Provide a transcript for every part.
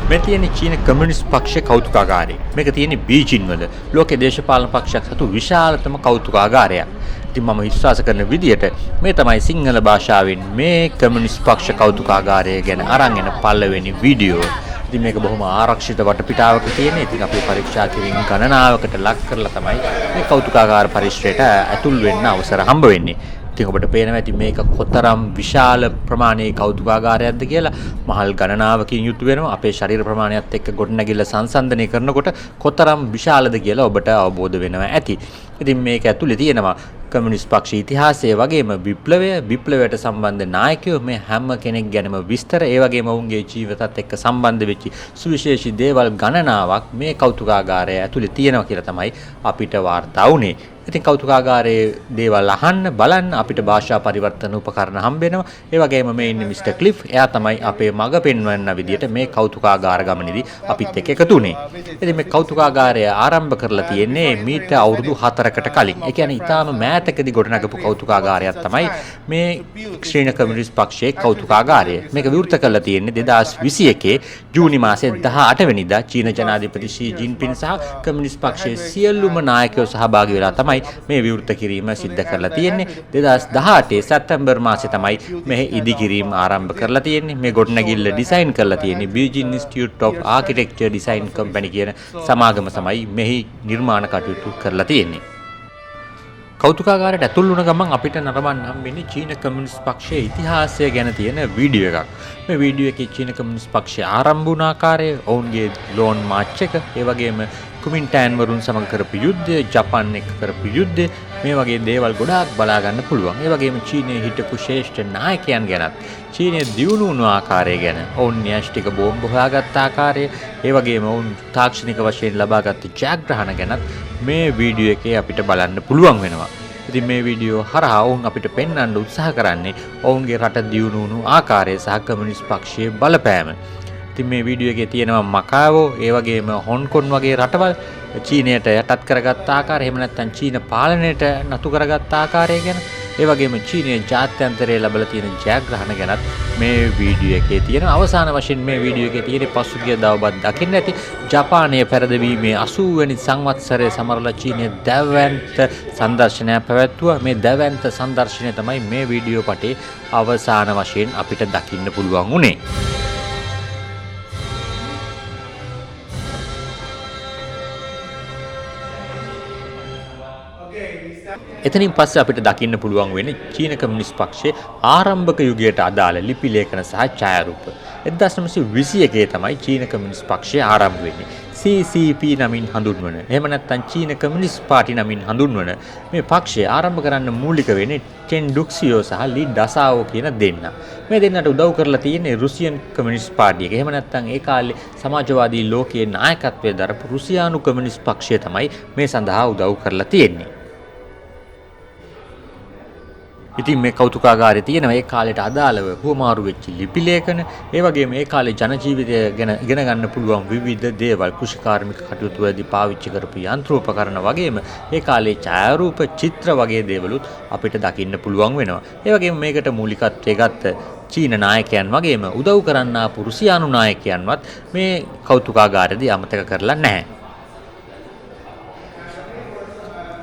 මේ තියෙන චීන කමියුනිස්ට් පක්ෂයේ කෞතුකාගාරය. මේක තියෙන්නේ බීජිං වල. ලෝකයේ දේශපාලන පක්ෂයක් සතු විශාලතම කෞතුකාගාරයක්. ඉතින් මම විශ්වාස කරන විදිහට මේ තමයි සිංහල භාෂාවෙන් මේ කමියුනිස්ට් පක්ෂ කෞතුකාගාරය ගැන අරන් එන පළවෙනි වීඩියෝ. ඉතින් මේක බොහොම ආරක්ෂිත වටපිටාවක තියෙන. ඉතින් අපි පරීක්ෂා කිරීම ගණනාවකට ලක් කරලා තමයි මේ කෞතුකාගාර පරිශ්‍රයට ඇතුල් වෙන්න අවසර හම්බ වෙන්නේ. ඉතින් ඔබට පේනවා ඇති මේක කොතරම් විශාල ප්‍රමාණයේ කෞතුකාගාරයක්ද කියලා. මහල් ගණනාවකින් යුතු වෙනවා. අපේ ශරීර ප්‍රමාණයත් එක්ක ගොඩනැගිල්ල සංසන්දනය කරනකොට කොතරම් විශාලද කියලා ඔබට අවබෝධ වෙනවා ඇති. ඉතින් මේක ඇතුලේ තියෙනවා කමියුනිස්ට් පක්ෂ ඉතිහාසයේ වගේම විප්ලවයට සම්බන්ධ නායකයෝ මේ හැම කෙනෙක් ගැනම විස්තර ඒ වගේම ඔවුන්ගේ ජීවිතත් එක්ක සම්බන්ධ වෙච්ච සුවිශේෂී දේවල් ගණනාවක් මේ කෞතුකාගාරය ඇතුලේ තියෙනවා කියලා තමයි අපිට වාර්තා වුණේ. ඉතින් කෞතුකාගාරයේ දේවල් අහන්න බලන්න අපිට භාෂා පරිවර්තන උපකරණ හම්බ වෙනවා. ඒ වගේම මේ ඉන්නේ මිස්ටර් ක්ලිෆ්. එයා තමයි අපේ මඟ පෙන්වන්න විදියට මේ කෞතුකාගාර ගමනේදී අපිත් එක්ක එකතු වුණේ. ඉතින් මේ කෞතුකාගාරය ආරම්භ කරලා තියෙන්නේ මීට අවුරුදු 4කට කලින්. ඒ කියන්නේ ඊටාම මෑතකදී ගොඩනගපු කෞතුකාගාරයක් තමයි මේ ශ්‍රීන කමියුනිස්ට් පක්ෂයේ කෞතුකාගාරය. මේක විවෘත කරලා තියෙන්නේ 2021 ජූනි මාසයේ 18 වෙනිදා චීන ජනාධිපති ෂී ජින්පින් සහ කමියුනිස්ට් පක්ෂයේ සියලුම නායකයෝ සහභාගී වෙලා තමයි මේ විවෘත කිරීම සිද්ධ කරලා තියෙන්නේ. 2018 සැප්තැම්බර් මාසේ තමයි මේ ඉදිකිරීම ආරම්භ කරලා තියෙන්නේ. මේ ගොඩනැගිල්ල ඩිසයින් කරලා තියෙන්නේ Beijing institute of architecture design company කියන සමාගම තමයි මෙහි නිර්මාණ කටයුතු කරලා තියෙන්නේ. කෞතුකාගාරයට ඇතුල් වුණ ගමන් අපිට නරඹන්න හම්බෙන්නේ චීන කමියුනිස්ට් පක්ෂයේ ඉතිහාසය ගැන තියෙන වීඩියෝ එකක්. මේ වීඩියෝ එකේ චීන කමියුනිස්ට් පක්ෂය ආරම්භ වුණ ආකාරය, ඔවුන්ගේ ලෝන් මාච් එක, ඒ වගේම කුමින්ටෑන් වරුන් සමග කරපු යුද්ධය, ජපාන් එක්ක කරපු යුද්ධය, මේ වගේ දේවල් ගොඩාක් බලා ගන්න පුළුවන්. ඒ වගේම චීනයේ හිටපු ශ්‍රේෂ්ඨ නායකයන් ගැනත්, චීනයේ දියුණු වුණු ආකාරය ගැන, ඔවුන් න්‍යෂ්ටික බෝම්බ හොයාගත්ත ආකාරය, ඒ වගේම ඔවුන් තාක්ෂණික වශයෙන් ලබාගත් ජයග්‍රහණ ගැනත් මේ වීඩියෝ එකේ අපිට බලන්න පුළුවන් වෙනවා. ඉතින් මේ වීඩියෝ හරහා ඔවුන් අපිට පෙන්වන්න උත්සාහ කරන්නේ ඔවුන්ගේ රට දියුණු වුණු ආකාරය සහ කමියුනිස්ට් පක්ෂයේ බලපෑම. ඉතින් මේ වීඩියෝ එකේ තියෙනවා මකාවෝ, ඒ වගේම හොන්කොන් වගේ රටවල් චීනයට යටත් කරගත් ආකාරය, එහෙම නැත්නම් චීන පාලනයට නතු කරගත් ආකාරය ගැන, ඒ වගේම චීනයේ ජාත්‍යන්තරයේ ලැබලා තියෙන ජයග්‍රහණ ගැනත් මේ වීඩියෝ එකේ තියෙන. අවසාන වශයෙන් මේ වීඩියෝ එකේ තියෙන පසුගිය දවසක් දකින්න ඇති ජපානයේ පෙරදවීමේ 80 වෙනි සංවත්සරයේ සමරලා චීනයේ දැවැන්ත සංදර්ශනයක් පැවැත්වුවා. මේ දැවැන්ත සංදර්ශනය තමයි මේ වීඩියෝ පටේ අවසාන වශයෙන් අපිට දකින්න පුළුවන් වුණේ. එතනින් පස්සේ අපිට දකින්න පුළුවන් වෙන්නේ චීන කමියුනිස්ට් පක්ෂයේ ආරම්භක යුගයට අදාළ ලිපි ලේඛන සහ ඡායාරූප. 1921 තමයි චීන කමියුනිස්ට් පක්ෂය ආරම්භ වෙන්නේ. CCP නමින් හඳුන්වන, එහෙම නැත්නම් චීන කමියුනිස්ට් පාර්ටි නමින් හඳුන්වන මේ පක්ෂය ආරම්භ කරන්න මූලික වෙන්නේ චෙන් ඩුක්සියෝ සහ ලී ඩසාවෝ කියන දෙන්නා. මේ දෙන්නට උදව් කරලා තියෙන්නේ රුසියන් කමියුනිස්ට් පාර්ටි එක. එහෙම නැත්නම් ඒ කාලේ සමාජවාදී ලෝකයේ නායකත්වයේ දරපු රුසියානු කමියුනිස්ට් පක්ෂය තමයි මේ සඳහා උදව් කරලා තියෙන්නේ. ඉතින් මේ කෞතුකාගාරයේ තියෙනවා ඒ කාලේට අදාළව හුවමාරු වෙච්ච ලිපි ලේඛන, ඒ වගේම ඒ කාලේ ජන ජීවිතය ගැන ඉගෙන ගන්න පුළුවන් විවිධ දේවල්, කෘෂිකාර්මික කටයුතු වලදී පාවිච්චි කරපු යන්ත්‍රෝපකරණ වගේම ඒ කාලේ ඡායාරූප, චිත්‍ර වගේ දේවලුත් අපිට දකින්න පුළුවන් වෙනවා. ඒ වගේම මේකට මූලිකත්වයේ ගත්ත චීන නායකයන් වගේම උදව් කරන්න ආපු රුසියානු නායකයන්වත් මේ කෞතුකාගාරයේදී අමතක කරලා නැහැ.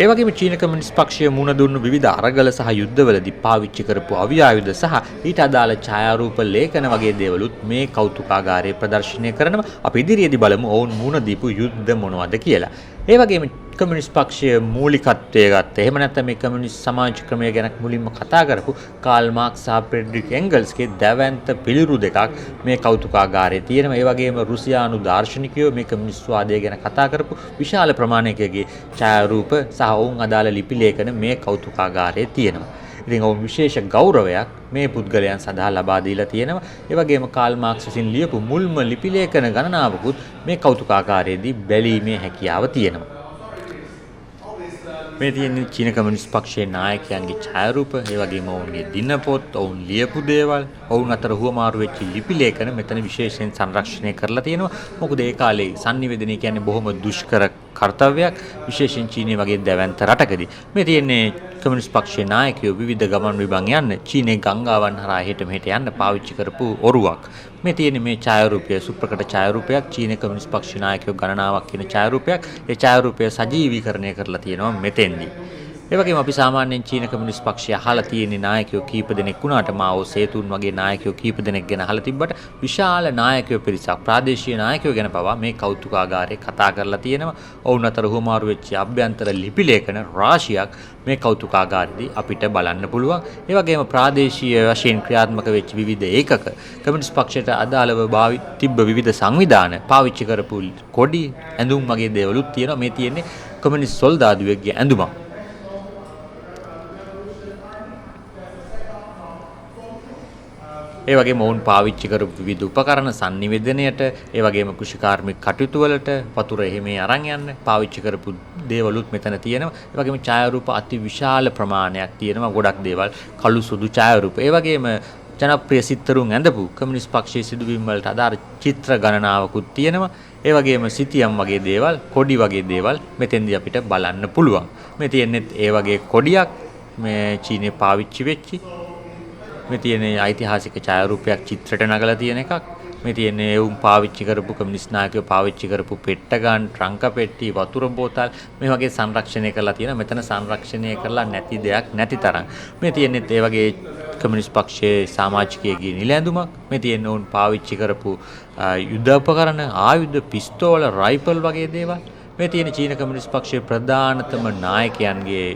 ඒ වගේම චීන කමියුනිස්ට් පක්ෂය මුණ දුන්නු විවිධ අරගල සහ යුද්ධවලදී පාවිච්චි කරපු අවි ආයුධ සහ ඊට අදාළ ඡායාරූප ලේඛන වගේ දේවලුත් මේ කෞතුකාගාරයේ ප්‍රදර්ශනය කරනවා. අපි ඉදිරියේදී බලමු ඔවුන් මුණ දීපු යුද්ධ මොනවද කියලා. ඒ වගේම කමියුනිස්ට් පක්ෂය මූලිකත්වයේ ගත්ත, එහෙම නැත්නම් මේ කමියුනිස්ට් සමාජ ක්‍රමය ගැන මුලින්ම කතා කරපු කාල් මාක්ස් සහ ෆ්‍රෙඩරික් එන්ගල්ස්ගේ දැවැන්ත පිළිරු දෙකක් මේ කෞතුකාගාරයේ තියෙනවා. ඒ වගේම රුසියානු දාර්ශනිකයෝ මේ කමියුනිස්ට් වාදය ගැන කතා කරපු විශාල ප්‍රමාණයකගේ ඡායාරූප සහ ඔවුන් අදාළ ලිපි ලේඛන මේ කෞතුකාගාරයේ තියෙනවා. ඉතින් ඔවුන් විශේෂ ගෞරවයක් මේ පුද්ගලයන් සඳහා ලබා දීලා තියෙනවා. ඒ වගේම කාල් මාක්ස් විසින් ලියපු මුල්ම ලිපි ලේඛන ගණනාවකුත් මේ කෞතුකාගාරයේදී බැලීමේ හැකියාව තියෙනවා. මේ තියෙන්නේ චීන කමියුනිස්ට් පක්ෂයේ නායකයන්ගේ ඡායාරූප, ඒ වගේම ඔවුන්ගේ දිනපොත්, ඔවුන් ලියපු දේවල්, ඔවුන් අතර හුවමාරු වෙච්ච ලිපි ලේඛන මෙතන විශේෂයෙන් සංරක්ෂණය කරලා තියෙනවා. මොකද ඒ කාලේ sannivedana කියන්නේ බොහොම දුෂ්කර කාර්යයක් විශේෂයෙන් චීනය වගේ දැවැන්ත රටකදී. මේ තියෙන්නේ කමියුනිස්ට් පක්ෂයේ නායකයෝ විවිධ ගමන් විභාග යන්න චීනයේ ගංගාවන් හරහා හෙට මෙහෙට යන්න පාවිච්චි කරපු ඔරුවක්. මේ තියෙන්නේ මේ ඡායාරූපය සුප්‍රකට ඡායාරූපයක් චීන කමියුනිස්ට් පක්ෂ නායකයෝ ගණනාවක් කියන ඡායාරූපයක්. ඒ ඡායාරූපය සජීවීකරණය කරලා තියෙනවා මෙතෙන්දී. ඒ වගේම අපි සාමාන්‍යයෙන් චීන කමියුනිස්ට් පක්ෂය අහලා තියෙන නායකයෝ කීප දෙනෙක් වුණාට මාओ සේතුන් වගේ නායකයෝ කීප දෙනෙක් ගැන අහලා තිබ්බට විශාල නායකයෝ පිරිසක් ප්‍රාදේශීය නායකයෝ ගැන පවා මේ කෞතුකාගාරයේ කතා කරලා තියෙනවා. ඔවුන් අතර හුවමාරු වෙච්ච අභ්‍යන්තර ලිපි ලේඛන රාශියක් මේ කෞතුකාගාරයේදී අපිට බලන්න පුළුවන්. ඒ වගේම ප්‍රාදේශීය වශයෙන් ක්‍රියාත්මක වෙච්ච විවිධ ඒකක කමියුනිස්ට් පක්ෂයට අදාළව තිබ්බ විවිධ සංවිධාන පාවිච්චි කරපු කොඩි ඇඳුම් වගේ දේවලුත් තියෙනවා. මේ තියෙන්නේ කමියුනිස්ට් සොල්දාදුවෙක්ගේ ඇඳුමක්. ඒ වගේම ඔවුන් පාවිච්චි කරපු විවිධ උපකරණ sannivedanayට ඒ වගේම කෘෂිකාර්මික කටයුතු වලට වතුර එහෙමේ අරන් යන්න පාවිච්චි කරපු දේවලුත් මෙතන තියෙනවා. ඒ වගේම ඡායාරූප අති විශාල ප්‍රමාණයක් තියෙනවා. ගොඩක් දේවල් කළු සුදු ඡායාරූප. ඒ වගේම ජනප්‍රිය සිත්තරුන් ඇඳපු කමියුනිස්ට් පක්ෂයේ සිදුවීම් වලට අදාළ චිත්‍ර ගණනාවකුත් තියෙනවා. ඒ වගේම සිතියම් වගේ දේවල්, කොඩි වගේ දේවල් මෙතෙන්දී අපිට බලන්න පුළුවන්. මේ තියෙන්නේ ඒ වගේ කොඩියක් මේ චීනයේ පාවිච්චි වෙච්චි මේ තියෙන ඓතිහාසික ඡායාරූපයක් චිත්‍රයට නගලා තියෙන එකක්. මේ තියෙන්නේ උන් පාවිච්චි කරපු කමියුනිස්ට් නායකයෝ පාවිච්චි කරපු පෙට්ටගන්, ට්‍රංක පෙට්ටි, වතුර බෝතල් මේ වගේ සංරක්ෂණය කරලා තියෙනවා. මෙතන සංරක්ෂණය කරලා නැති දෙයක් නැති තරම්. මේ තියෙන්නේ ඒ වගේ කමියුනිස්ට් පක්ෂයේ සමාජිකයෙක්ගේ නිල ඇඳුමක්. මේ තියෙන්නේ උන් පාවිච්චි කරපු යුද්ධ උපකරණ, ආයුධ, පිස්තෝල, රයිෆල් වගේ දේවල්. මේ තියෙන චීන කමියුනිස්ට් පක්ෂයේ ප්‍රධානතම නායකයන්ගේ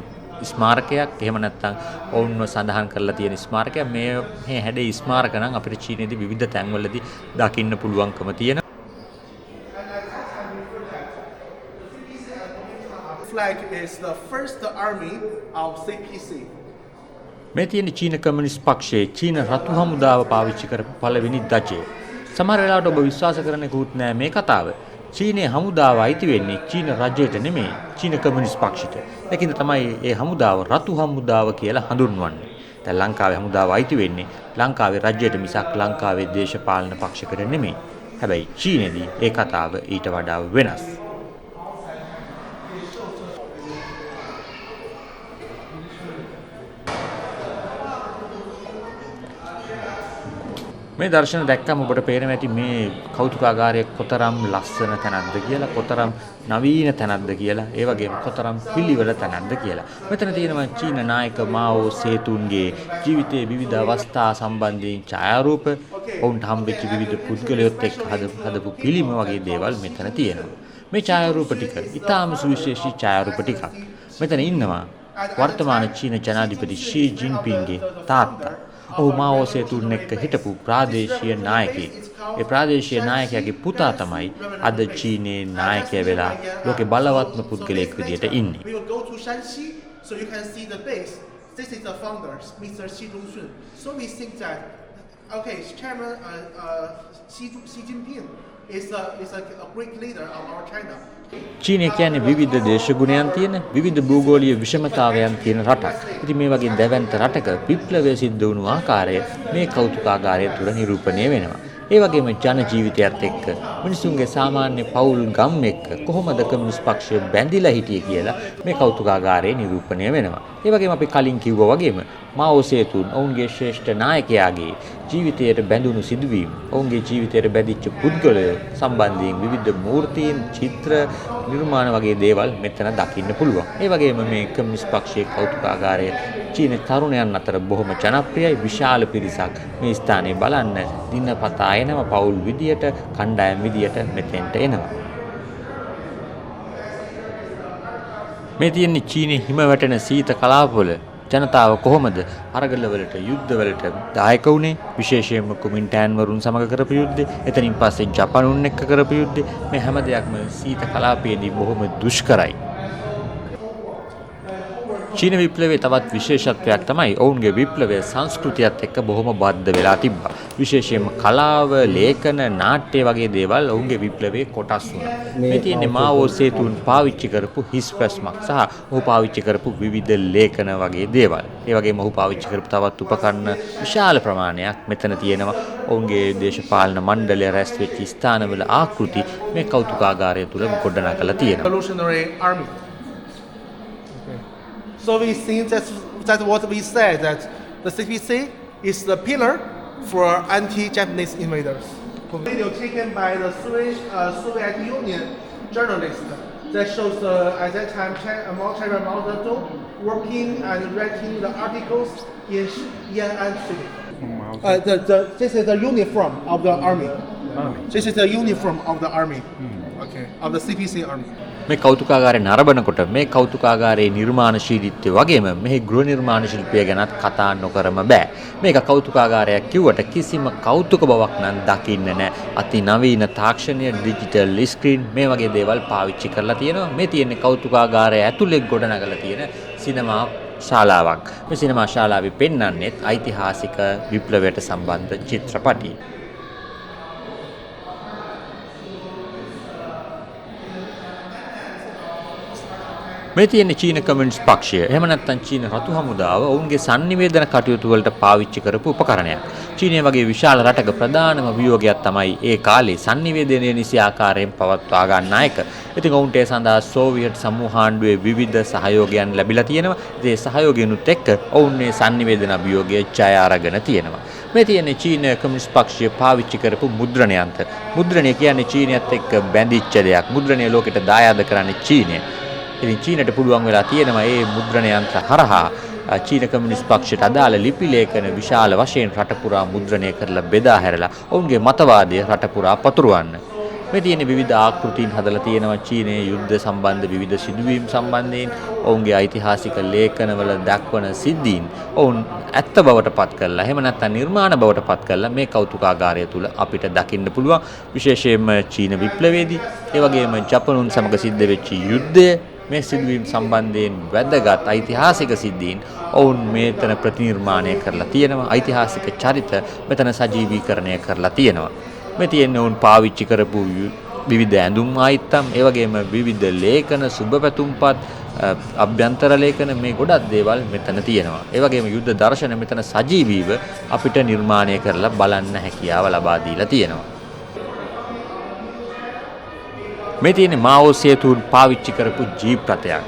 ස්මාරකයක්. එහෙම නැත්නම් ඔවුන්ව සඳහන් කරලා තියෙන ස්මාරකයක්. මේ හැඩේ ස්මාරක නම් අපිට චීනයේදී විවිධ තැන්වලදී දකින්න පුළුවන්කම තියෙනවා. Flag is the first army of CPC. මේ තියෙන චීන කමියුනිස්ට් පක්ෂයේ චීන රතු හමුදාව පාවිච්චි කරපු පළවෙනි ධජය. සමහර වෙලාවට ඔබ විශ්වාස කරන්නකුත් නෑ මේ කතාව. චීනයේ හමුදාව අයිති වෙන්නේ චීන රජයට නෙමෙයි චීන කමියුනිස්ට් පක්ෂයට. ඒකින්ද තමයි මේ හමුදාව රතු හමුදාව කියලා හඳුන්වන්නේ. දැන් ලංකාවේ හමුදාව අයිති වෙන්නේ ලංකාවේ රජයට මිසක් ලංකාවේ දේශපාලන පක්ෂයකට නෙමෙයි. හැබැයි චීනේදී ඒ කතාව ඊට වඩා වෙනස්. මේ දර්ශන දැක්කම ඔබට පේනවා ඇති මේ කෞතුකාගාරය කොතරම් ලස්සන තැනක්ද කියලා, කොතරම් නවීන තැනක්ද කියලා, ඒ වගේම කොතරම් පිළිවෙල තැනක්ද කියලා. මෙතන තියෙනවා චීන නායක මාओ සේතුන්ගේ ජීවිතයේ විවිධ අවස්ථා සම්බන්ධයෙන් ඡායාරූප, ඔවුන්ට හම්බෙච්ච විවිධ පුද්ගලයොත් එක්ක හදපු පිළිම වගේ දේවල් මෙතන තියෙනවා. මේ ඡායාරූප ටික ඉතාම සුවිශේෂී ඡායාරූප ටිකක්. මෙතන ඉන්නවා වර්තමාන චීන ජනාධිපති ෂී ජින්පින්ගේ තාත්තා. ඔහු මාओ සේතුන් එක්ක හිටපු ප්‍රාදේශීය නායකයෙක්. ඒ ප්‍රාදේශීය නායකයාගේ පුතා තමයි අද චීනයේ නායකයා වෙලා ලෝකේ බලවත්ම පුද්ගලයෙක් විදියට ඉන්නේ. We will go to Shanxi so you can see the base. This is the founder, Mr. Xi Zhongxun. So we think that okay, Chairman Xi Jinping is a great leader of our China. චීනය කියන්නේ විවිධ දේශගුණයන් තියෙන විවිධ භූගෝලීය විෂමතාවයන් තියෙන රටක්. ඉතින් මේ වගේ දැවැන්ත රටක විප්ලවය සිද්ධ වුණු ආකාරය මේ කෞතුකාගාරය තුළ නිරූපණය වෙනවා. ඒ වගේම ජන ජීවිතයත් එක්ක මිනිසුන්ගේ සාමාන්‍ය පවුල් ගම් එක්ක කොහොමද කමියුනිස්ට් පක්ෂය බැඳිලා හිටියේ කියලා මේ කෞතුකාගාරයේ නිරූපණය වෙනවා. ඒ වගේම අපි කලින් කිව්වා වගේම මාओ සේතුන් ඔවුන්ගේ ශ්‍රේෂ්ඨ නායකයාගේ ජීවිතයට බැඳුණු සිදුවීම්, ඔවුන්ගේ ජීවිතයට බැඳිච්ච පුද්ගලයෝ සම්බන්ධයෙන් විවිධ මූර්තීන්, චිත්‍ර, නිර්මාණ වගේ දේවල් මෙතන දකින්න පුළුවන්. ඒ වගේම මේ කමියුනිස්ට් පක්ෂයේ කෞතුකාගාරය චීන තරුණයන් අතර බොහොම ජනප්‍රියයි. විශාල පිරිසක් මේ ස්ථානයේ බලන්න දිනපතා එනවා, පවුල් විදියට, කණ්ඩායම් විදියට මෙතෙන්ට එනවා. මේ තියෙන්නේ චීනයේ හිම වැටෙන සීත කලාපවල ජනතාව කොහොමද අරගලවලට, යුද්ධවලට දායක වුණේ? විශේෂයෙන්ම කුමින්ටෑන් වරුන් සමග කරපු යුද්ධේ, එතනින් පස්සේ ජපානුන් එක්ක කරපු යුද්ධේ, මේ හැම දෙයක්ම සීත කලාපයේදී බොහොම දුෂ්කරයි. චීන විප්ලවයේ තවත් විශේෂත්වයක් තමයි ඔවුන්ගේ විප්ලවය සංස්කෘතියත් එක්ක බොහොම බද්ධ වෙලා තිබ්බා. විශේෂයෙන්ම කලාව, ලේඛන, නාට්‍ය වගේ දේවල් ඔවුන්ගේ විප්ලවයේ කොටස් වුණා. මේ තියෙන්නේ මාවෝ සේතුන් පාවිච්චි කරපු හිස් පැස්මක් සහ ඔහු පාවිච්චි කරපු විවිධ ලේඛන වගේ දේවල්. ඒ වගේම ඔහු පාවිච්චි කරපු තවත් උපකරණ විශාල ප්‍රමාණයක් මෙතන තියෙනවා. ඔවුන්ගේ දේශපාලන මණ්ඩලය රැස් වෙච්ච ස්ථානවල ආකෘති මේ කෞතුකාගාරය තුල ගොඩනගලා තියෙනවා. Revolutionary Army. So we think that's what we said, that the CPC is the pillar for anti-Japanese invaders. A video taken by the Soviet Union journalist that shows at that time Chairman Mao Zedong working and writing the articles in Yan'an City. This is the uniform of the army. This is the uniform of the army. Okay, of the CPC army. මේ කෞතුකාගාරය නරඹනකොට මේ කෞතුකාගාරයේ නිර්මාණශීලීත්වය වගේම මෙහි ගෘහ නිර්මාණ ශිල්පය ගැනත් කතා නොකරම බෑ. මේක කෞතුකාගාරයක් කිව්වට කිසිම කෞතුක බවක් නම් දකින්න නැහැ. අති නවීන තාක්ෂණීය ඩිජිටල් ස්ක්‍රීන් මේ වගේ දේවල් පාවිච්චි කරලා තියෙනවා. මේ තියෙන්නේ කෞතුකාගාරය ඇතුලේ ගොඩනගලා තියෙන සිනමා ශාලාවක්. මේ සිනමා ශාලාවේ පෙන්වන්නේත් ඓතිහාසික විප්ලවයට සම්බන්ධ චිත්‍රපටි. මේ තියෙන්නේ චීන කමියුනිස්ට් පක්ෂය. එහෙම නැත්නම් චීන රතු හමුදාව ඔවුන්ගේ sannivedana කටයුතු වලට පාවිච්චි කරපු උපකරණයක්. චීනය වගේ විශාල රටක ප්‍රධානම වියෝගයක් තමයි ඒ කාලේ sannivedana නිසි ආකාරයෙන් පවත්වා ගන්න එක. ඉතින් ඔවුන්ට ඒ සඳහා සෝවියට් සමූහාණ්ඩුවේ විවිධ සහයෝගයන් ලැබිලා තියෙනවා. ඒ සහයෝගයනුත් එක්ක ඔවුන් මේ sannivedana අභියෝගය ජය අරගෙන තියෙනවා. මේ තියෙන්නේ චීන කමියුනිස්ට් පක්ෂය පාවිච්චි කරපු මුද්‍රණ යන්ත්‍ර. මුද්‍රණය කියන්නේ චීනයත් එක්ක බැඳිච්ච දෙයක්. මුද්‍රණය ලෝකෙට දායාද කරන්නේ චීනය. ඉතින් චීනට පුළුවන් වෙලා තියෙනවා මේ මුද්‍රණ යන්ත්‍ර හරහා චීන කමියුනිස්ට් පක්ෂයට අදාළ ලිපි ලේඛන විශාල වශයෙන් රට පුරා මුද්‍රණය කරලා බෙදා හැරලා ඔවුන්ගේ මතවාදය රට පුරා පතුරවන්න. මේ තියෙන විවිධ ආකෘතීන් හදලා තියෙනවා චීනයේ යුද්ධ සම්බන්ධ විවිධ සිදුවීම් සම්බන්ධයෙන් ඔවුන්ගේ ඓතිහාසික ලේඛනවල දක්වන සිද්ධීන් ඔවුන් ඇත්ත බවට පත් කරලා එහෙම නැත්නම් නිර්මාණ බවට පත් කරලා මේ කෞතුකාගාරය තුල අපිට දකින්න පුළුවන්. විශේෂයෙන්ම චීන විප්ලවයේදී ඒ වගේම ජපනුන් සමග සිද්ධ වෙච්ච යුද්ධය මේ සිදුවීම් සම්බන්ධයෙන් වැදගත් ඓතිහාසික සිද්ධීන් ඔවුන් මෙතන ප්‍රතිනිර්මාණය කරලා තියෙනවා. ඓතිහාසික චරිත මෙතන සජීවීකරණය කරලා තියෙනවා. මේ තියෙන්නේ ඔවුන් පාවිච්චි කරපු විවිධ ඇඳුම් ආයිත්තම් ඒ වගේම විවිධ ලේඛන සුබපැතුම්පත් අභ්‍යන්තර ලේඛන මේ ගොඩක් දේවල් මෙතන තියෙනවා. ඒ වගේම යුද්ධ දර්ශන මෙතන සජීවීව අපිට නිර්මාණය කරලා බලන්න හැකියාව ලබා දීලා තියෙනවා. මේ තියෙන්නේ මාවෝ සේතුන් පාවිච්චි කරපු ජීප් රථයක්.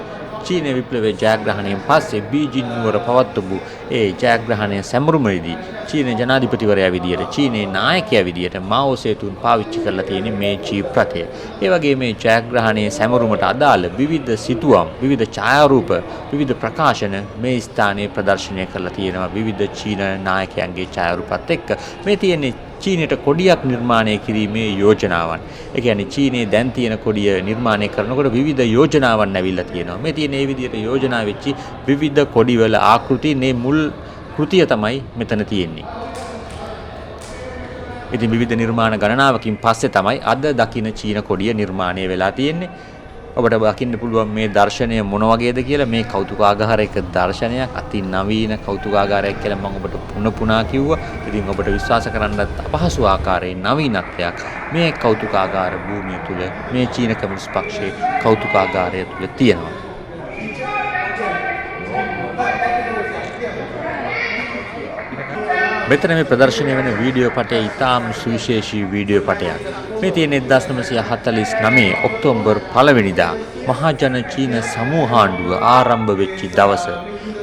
චීන විප්ලවයේ ජයග්‍රහණයෙන් පස්සේ බීජිං නුවර පවත්වපු ඒ ජයග්‍රහණය සැමරුමේදී චීන ජනාධිපතිවරයා විදියට චීනයේ නායකයා විදියට මාවෝ සේතුන් පාවිච්චි කරලා තියෙන්නේ මේ ජීප් රථය. ඒ වගේම මේ ජයග්‍රහණයේ සැමරුමට අදාළ විවිධ සිතුවම්, විවිධ ඡායාරූප, විවිධ ප්‍රකාශන මේ ස්ථානයේ ප්‍රදර්ශනය කරලා තියෙනවා විවිධ චීන නායකයන්ගේ ඡායාරූපත් එක්ක. මේ තියෙන්නේ චීනයට කොඩියක් නිර්මාණය කිරීමේ යෝජනාවන්. ඒ කියන්නේ චීනයේ දැන් තියෙන කොඩිය නිර්මාණය කරනකොට විවිධ යෝජනාවන් ඇවිල්ලා තියෙනවා. මේ තියෙන මේ විදිහට යෝජනා වෙච්චි විවිධ කොඩිවල ආකෘති මේ මුල් කෘතිය තමයි මෙතන තියෙන්නේ. ඉතින් විවිධ නිර්මාණ ගණනාවකින් පස්සේ තමයි අද දකින්න චීන කොඩිය නිර්මාණය වෙලා තියෙන්නේ. ඔබට දකින්න පුළුවන් මේ දර්ශනය මොන වගේද කියලා. මේ කෞතුකාගාරයක දර්ශනයක් අති නවීන කෞතුකාගාරයක් කියලා මම ඔබට පුනා කිව්වා. ඉතින් ඔබට විශ්වාස කරන්නත් අපහසු ආකාරයේ නවීනත්වයක් මේ කෞතුකාගාර භූමිය තුල මේ චීන කමියුනිස්ට් පක්ෂයේ කෞතුකාගාරය තුල තියෙනවා. මෙතන මේ ප්‍රදර්ශනය වෙන වීඩියෝ පටය ඉතාම සුවිශේෂී වීඩියෝ පටයක්. මේ තියෙන 1949 ඔක්තෝබර් 1 වෙනිදා මහජන චීන සමූහාණ්ඩුව ආරම්භ වෙච්ච දවස.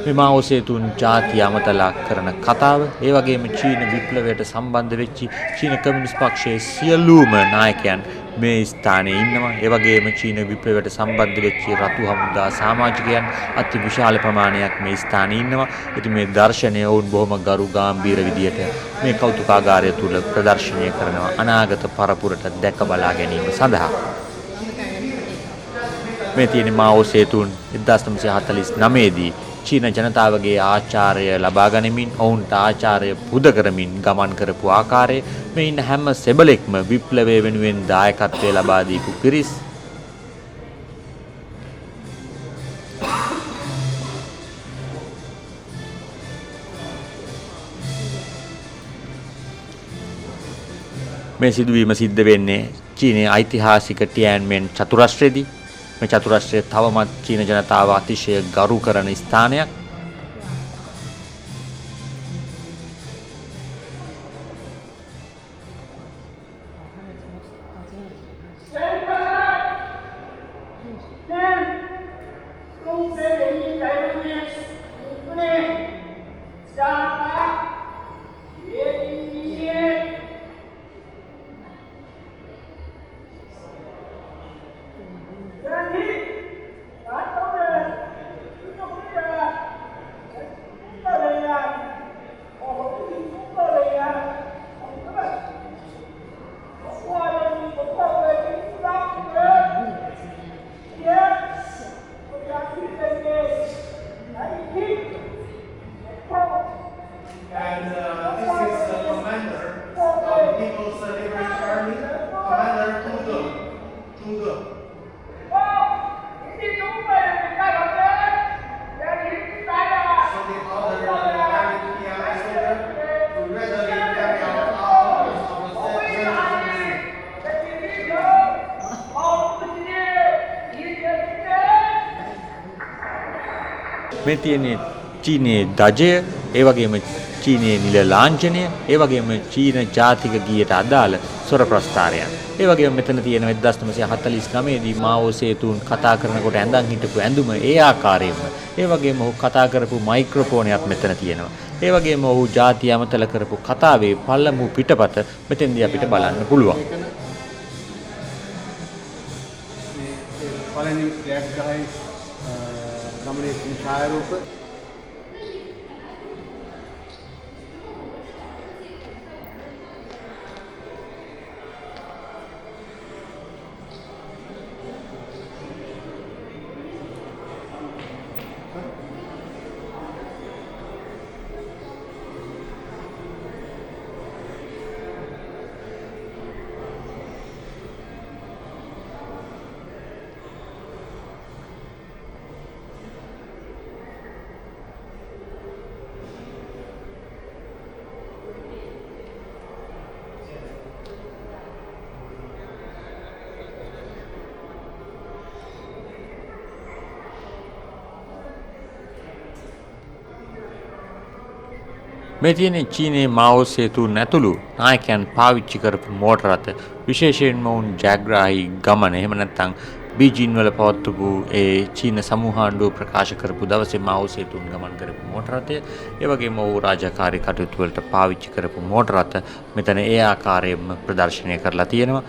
මේ මාවෝ සේතුන් ජාතිය අමතලා කරන කතාව, ඒ වගේම චීන විප්ලවයට සම්බන්ධ වෙච්ච චීන කමියුනිස්ට් පක්ෂයේ සියලුම නායකයන් මේ ස්ථානයේ ඉන්නවා. ඒ වගේම චීන විප්ලවයට සම්බන්ධ වෙච්ච රතු හමුදා සමාජිකයන් අති විශාල ප්‍රමාණයක් මේ ස්ථානයේ ඉන්නවා. ඉතින් මේ දර්ශනය වුන් බොහොම ගරු ගාම්භීර විදියට මේ කෞතුකාගාරය තුල ප්‍රදර්ශනය කරනවා අනාගත පරපුරට දැක බලා ගැනීම සඳහා. මේ තියෙන මාවෝ සේතුන් 1949 දී චීන ජනතාවගේ ආචාර්ය ලබා ගනිමින් ඔවුන්ට ආචාර්ය පුද කරමින් ගමන් කරපු ආකාරය මේ ඉන්න හැම සෙබලෙක්ම විප්ලවය වෙනුවෙන් දායකත්වය ලබා දීපු පිරිස්. මේ සිදුවීම සිද්ධ වෙන්නේ චීනයේ ඓතිහාසික ටියන්මෙන් චතුරස්‍රයේදී. මේ චතුරස්‍රය තවමත් චීන ජනතාව අතිශය ගරු කරන ස්ථානයක්. And this is the commander of the People's Liberation Army, Commander Zhu Ge. So they ordered every PMI soldier to readily carry out all orders of the General මේ තියෙන්නේ චීනයේ දජය, ඒ වගේම චීනයේ නිල ලාංඡනය, ඒ වගේම චීන ජාතික ගීයට අදාළ ස්වර ප්‍රස්ථාරයන්. ඒ වගේම මෙතන තියෙන 1949 දී මාවෝ සේතුන් කතා කරනකොට ඇඳන් හිටපු ඇඳුම ඒ ආකාරයෙන්ම. ඒ වගේම ඔහු කතා කරපු මයික්‍රොෆෝනයක් මෙතන තියෙනවා. ඒ වගේම ඔහු ජාතිය අමතල කරපු කතාවේ පළමු පිටපත මෙතෙන්දී අපිට බලන්න පුළුවන්. පළවෙනි ෆ්ලෑග් ගහයි ගමනේ ඡායාරූප මේ තියෙන්නේ චීනයේ මාවෝ සේතුන් ඇතුළු නායකයන් පාවිච්චි කරපු මෝටර රථ. විශේෂයෙන්ම උන් ජයග්‍රාහී ගමන එහෙම නැත්නම් බීජින් වල පවත්වපු ඒ චීන සමූහාණ්ඩුව ප්‍රකාශ කරපු දවසේ මාවෝ සේතුන් ගමන් කරපු මෝටර රථය. ඒ වගේම ඔහු රාජකාරී කටයුතු වලට පාවිච්චි කරපු මෝටර රථ මෙතන ඒ ආකාරයෙන්ම ප්‍රදර්ශනය කරලා තියෙනවා.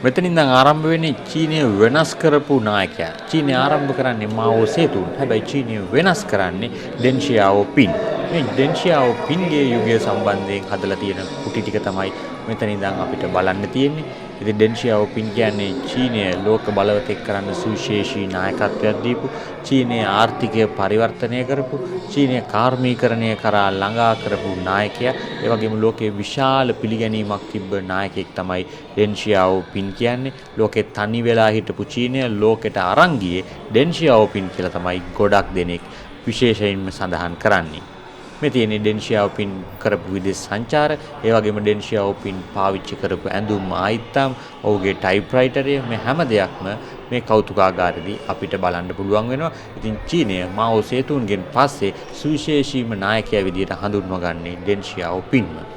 මෙතනින් දැන් ආරම්භ වෙන්නේ චීනය වෙනස් කරපු නායකයා. චීනය ආරම්භ කරන්නේ මාවෝ සේතුන්. හැබැයි චීනය වෙනස් කරන්නේ ඩෙන් ෂියාओපින්. මේ ඩෙන් ෂියාओපින්ගේ යුගය සම්බන්ධයෙන් හදලා තියෙන කුටි ටික තමයි මෙතනින් දැන් අපිට බලන්න තියෙන්නේ. ඉතින් ඩෙන් ෂියාओපින් කියන්නේ චීනය ලෝක බලවතෙක් කරන්න සුවිශේෂී නායකත්වයක් දීපු, චීනයේ ආර්ථිකය පරිවර්තනය කරපු, චීනය කාර්මීකරණය කරා ළඟා කරපු නායකයා. ඒ වගේම ලෝකයේ විශාල පිළිගැනීමක් තිබ්බ නායකයෙක් තමයි ඩෙන් ෂියාओපින් කියන්නේ. ලෝකේ තනි වෙලා හිටපු චීනය ලෝකෙට අරන් ගියේ ඩෙන් ෂියාओපින් කියලා තමයි ගොඩක් දෙනෙක් විශේෂයෙන්ම සඳහන් කරන්නේ. මේ තියෙන්නේ ඩෙන් ෂියාओපින් කරපු විදේශ සංචාර, ඒ වගේම ඩෙන් ෂියාओපින් පාවිච්චි කරපු ඇඳුම් ආයිත්තම්, ඔහුගේ ටයිප්‍රයිටරය, මේ හැම දෙයක්ම මේ කෞතුකාගාරයේදී අපිට බලන්න පුළුවන් වෙනවා. ඉතින් චීනය මාවෝ සේතුන්ගෙන් පස්සේ සුවිශේෂීම නායකයා විදියට හඳුන්වගන්නේ ඩෙන් ෂියාओපින්ව.